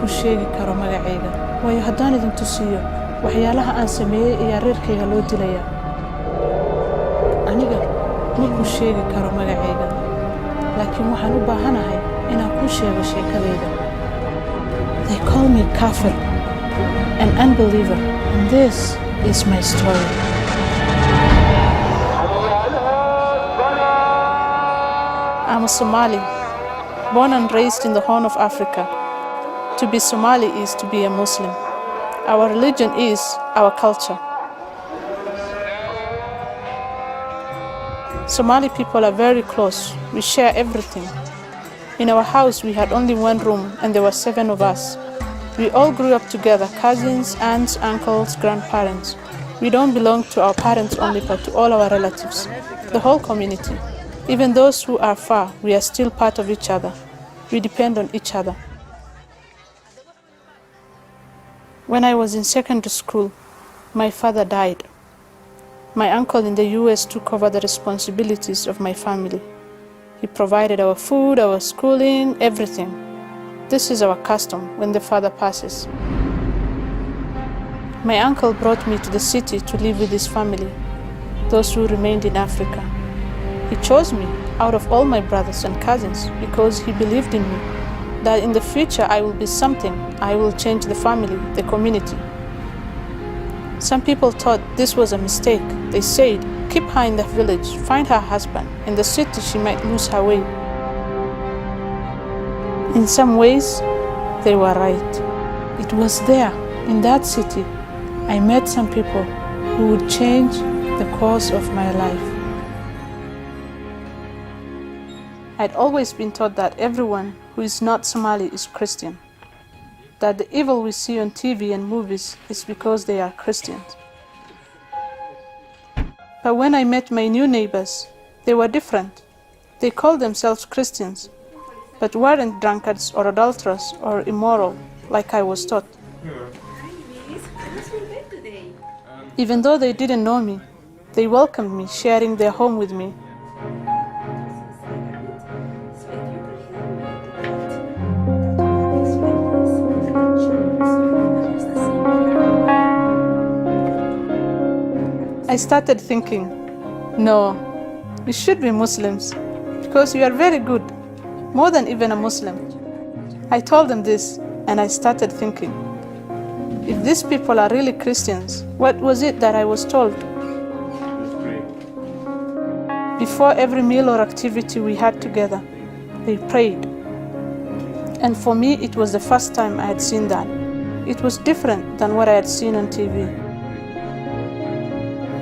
kuu sheegi karo magacayga waayo haddaan idin tusiyo waxyaalaha aan sameeyey ayaa reerkayga loo dilayaa aniga ma kuu sheegi karo magacayga laakiin waxaan u baahanahay inaan kuu sheego sheekadayda They call me kafir, an unbeliever, and this is my story. I'm a Somali, born and raised in the Horn of Africa. To be Somali is to be a Muslim. Our religion is our culture. Somali people are very close. We share everything. In our house, we had only one room, and there were 7 of us. We all grew up together, cousins, aunts, uncles, grandparents. We don't belong to our parents only, but to all our relatives, the whole community. Even those who are far, we are still part of each other. We depend on each other. When I was in secondary school, my father died. My uncle in the US took over the responsibilities of my family. He provided our food, our schooling, everything. This is our custom when the father passes. My uncle brought me to the city to live with his family, those who remained in Africa. He chose me out of all my brothers and cousins because he believed in me, that in the future I will be something. I will change the family, the community. Some people thought this was a mistake. They said, keep her in the village, find her husband. In the city, she might lose her way. In some ways, they were right. It was there, in that city, I met some people who would change the course of my life. I'd always been taught that everyone who is not Somali is Christian, that the evil we see on TV and movies is because they are Christians. But when I met my new neighbors, they were different. They called themselves Christians, but weren't drunkards or adulterers or immoral like I was taught. Even though they didn't know me, they welcomed me, sharing their home with me. I started thinking, no, we should be Muslims because we are very good, more than even a Muslim. I told them this and I started thinking, if these people are really Christians, what was it that I was told? Before every meal or activity we had together, they prayed. And for me, it was the first time I had seen that. It was different than what I had seen on TV.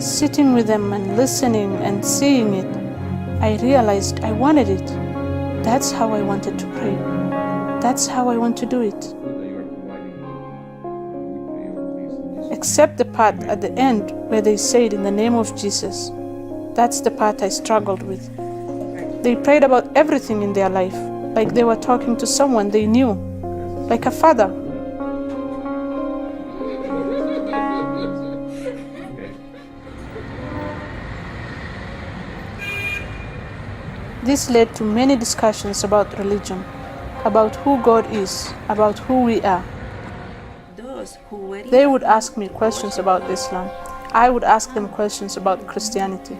Sitting with them and listening and seeing it, I realized I wanted it. That's how I wanted to pray. That's how I want to do it. Except the part at the end where they said in the name of Jesus. That's the part I struggled with. They prayed about everything in their life, like they were talking to someone they knew, like a father. This led to many discussions about religion, about who God is, about who we are. They would ask me questions about Islam. I would ask them questions about Christianity.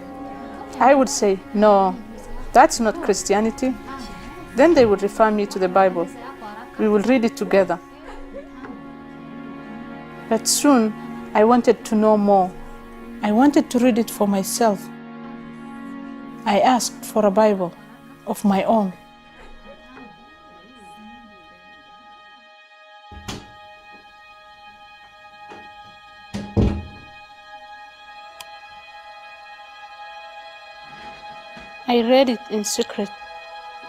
I would say, no, that's not Christianity. Then they would refer me to the Bible. We will read it together. But soon, I wanted to know more. I wanted to read it for myself. I asked for a Bible of my own. I read it in secret.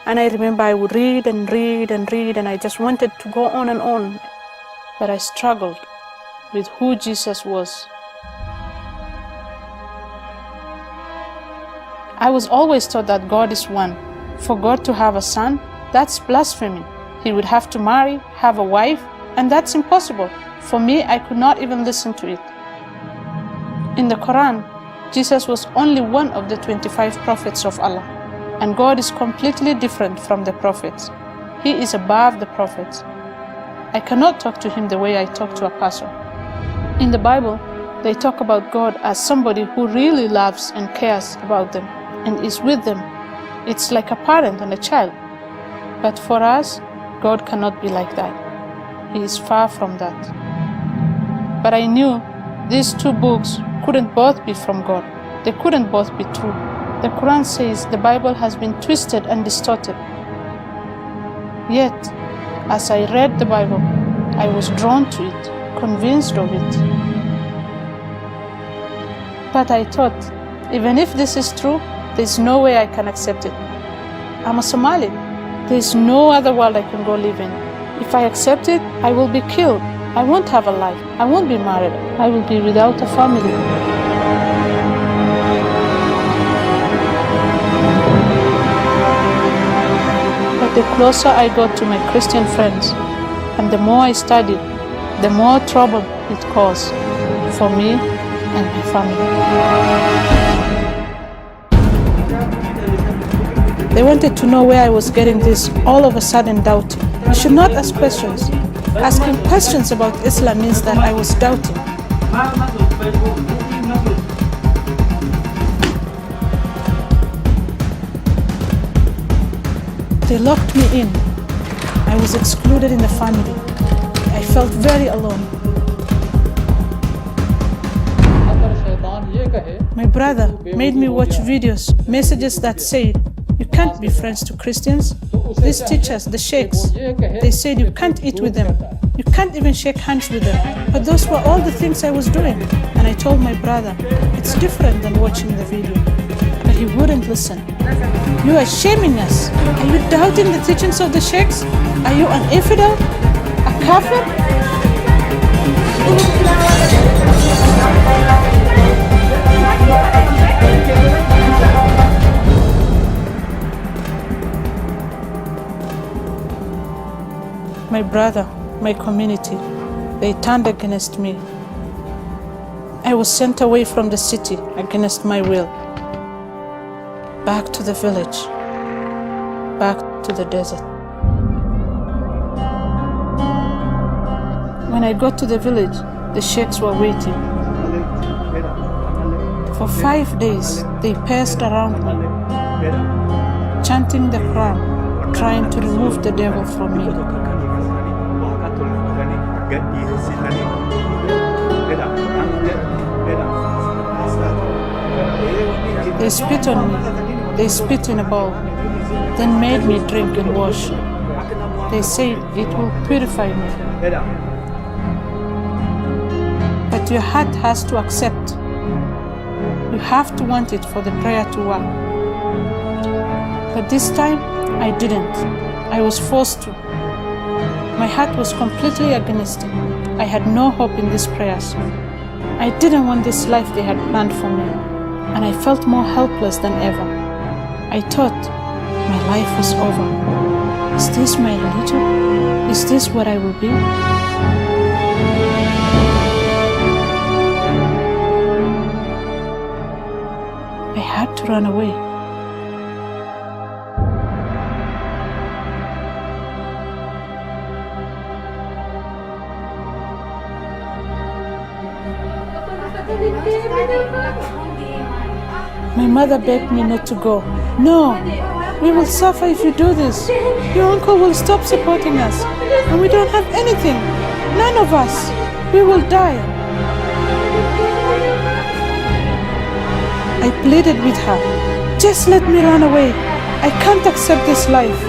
And I remember I would read and read and read, and I just wanted to go on and on. But I struggled with who Jesus was. I was always taught that God is one. For God to have a son, that's blasphemy. He would have to marry, have a wife, and that's impossible. For me, I could not even listen to it. In the Quran, Jesus was only one of the 25 prophets of Allah, and God is completely different from the prophets. He is above the prophets. I cannot talk to him the way I talk to a pastor. In the Bible, they talk about God as somebody who really loves and cares about them and is with them. It's like a parent and a child. But for us, God cannot be like that. He is far from that. But I knew these two books couldn't both be from God. They couldn't both be true. The Quran says the Bible has been twisted and distorted. Yet, as I read the Bible, I was drawn to it, convinced of it. But I thought, even if this is true, there's no way I can accept it. I'm a Somali. There's no other world I can go live in. If I accept it, I will be killed. I won't have a life. I won't be married. I will be without a family. But the closer I got to my Christian friends, and the more I studied, the more trouble it caused for me and my family. They wanted to know where I was getting this all of a sudden doubt. You should not ask questions. Asking questions about Islam means that I was doubting. They locked me in. I was excluded in the family. I felt very alone. My brother made me watch videos, messages that said, "You can't be friends to Christians. These teachers, the sheikhs, they said you can't eat with them. You can't even shake hands with them." But those were all the things I was doing. And I told my brother, it's different than watching the video. But he wouldn't listen. "You are shaming us. Are you doubting the teachings of the sheikhs? Are you an infidel? A kafir?" My brother, my community, they turned against me. I was sent away from the city against my will. Back to the village, back to the desert. When I got to the village, the sheikhs were waiting. For 5 days, they passed around me, chanting the Quran, trying to remove the devil from me. They spit on me, they spit in a bowl, then made me drink and wash. They said it will purify me. But your heart has to accept. You have to want it for the prayer to work. But this time, I didn't. I was forced to. My heart was completely against it. I had no hope in these prayers. I didn't want this life they had planned for me, and I felt more helpless than ever. I thought my life was over. Is this my religion? Is this what I will be? I had to run away. My mother begged me not to go. "No, we will suffer if you do this. Your uncle will stop supporting us, and we don't have anything. None of us. We will die." I pleaded with her, "Just let me run away. I can't accept this life."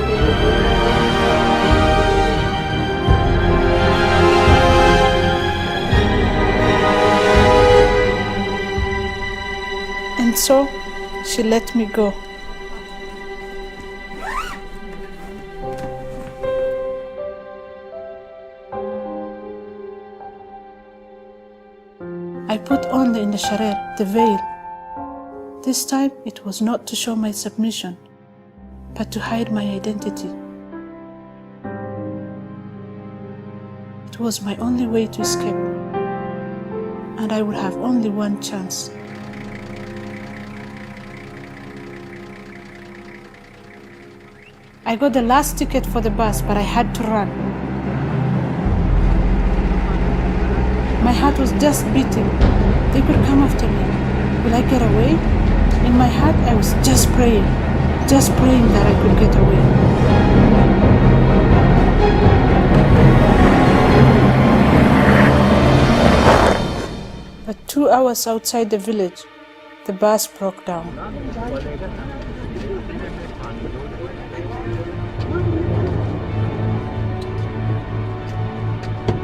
And so, she let me go. I put on the sharer, the veil. This time, it was not to show my submission, but to hide my identity. It was my only way to escape, and I would have only one chance. I got the last ticket for the bus, but I had to run. My heart was just beating. They could come after me. Will I get away? In my heart, I was just praying that I could get away. But 2 hours outside the village, the bus broke down.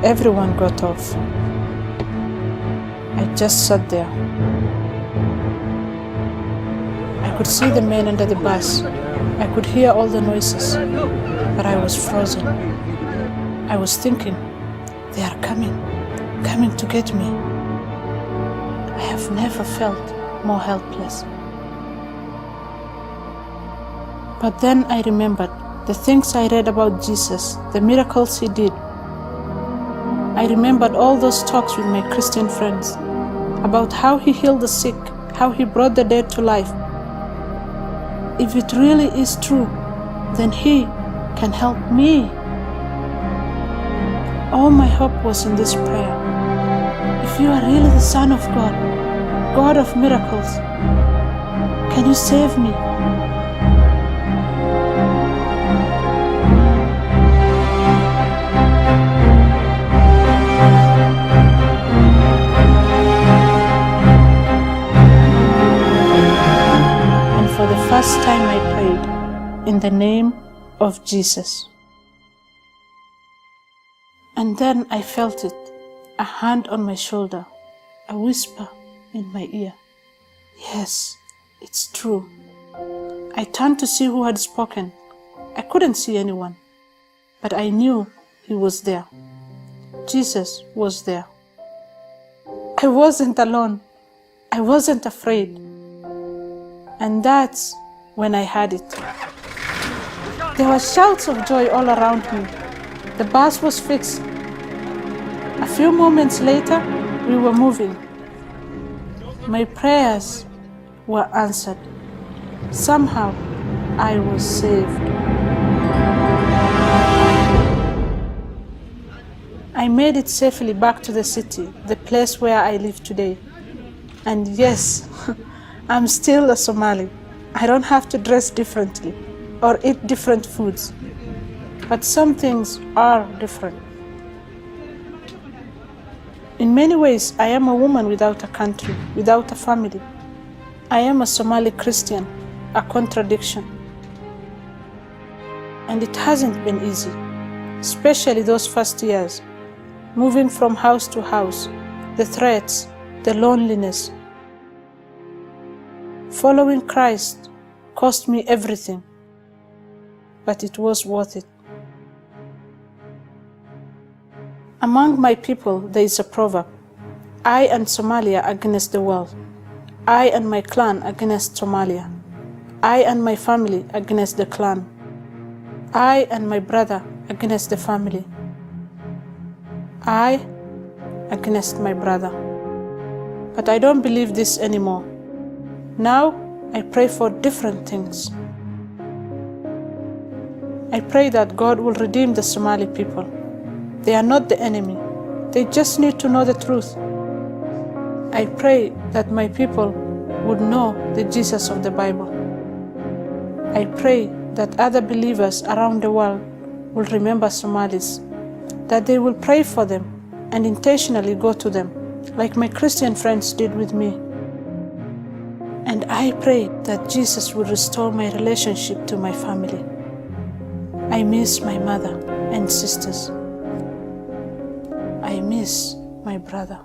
Everyone got off. I just sat there. I could see the men under the bus. I could hear all the noises, but I was frozen. I was thinking, they are coming to get me. I have never felt more helpless. But then I remembered the things I read about Jesus, the miracles he did. I remembered all those talks with my Christian friends about how he healed the sick, how he brought the dead to life. If it really is true, then he can help me. All my hope was in this prayer. If you are really the Son of God, God of miracles, can you save me? And for the first time I prayed in the name of Jesus. And then I felt it, a hand on my shoulder, a whisper in my ear. Yes, it's true. I turned to see who had spoken. I couldn't see anyone, but I knew he was there. Jesus was there. I wasn't alone. I wasn't afraid. And that's when I had it. There were shouts of joy all around me. The bus was fixed. A few moments later, we were moving. My prayers were answered. Somehow, I was saved. I made it safely back to the city, the place where I live today. And yes, I'm still a Somali. I don't have to dress differently or eat different foods. But some things are different. In many ways, I am a woman without a country, without a family. I am a Somali Christian, a contradiction. And it hasn't been easy, especially those first years, moving from house to house, the threats, the loneliness. Following Christ cost me everything, but it was worth it. Among my people, there is a proverb: I and Somalia against the world. I and my clan against Somalia. I and my family against the clan. I and my brother against the family. I against my brother. But I don't believe this anymore. Now I pray for different things. I pray that God will redeem the Somali people. They are not the enemy. They just need to know the truth. I pray that my people would know the Jesus of the Bible. I pray that other believers around the world will remember Somalis, that they will pray for them and intentionally go to them, like my Christian friends did with me. And I pray that Jesus will restore my relationship to my family. I miss my mother and sisters. I miss my brother.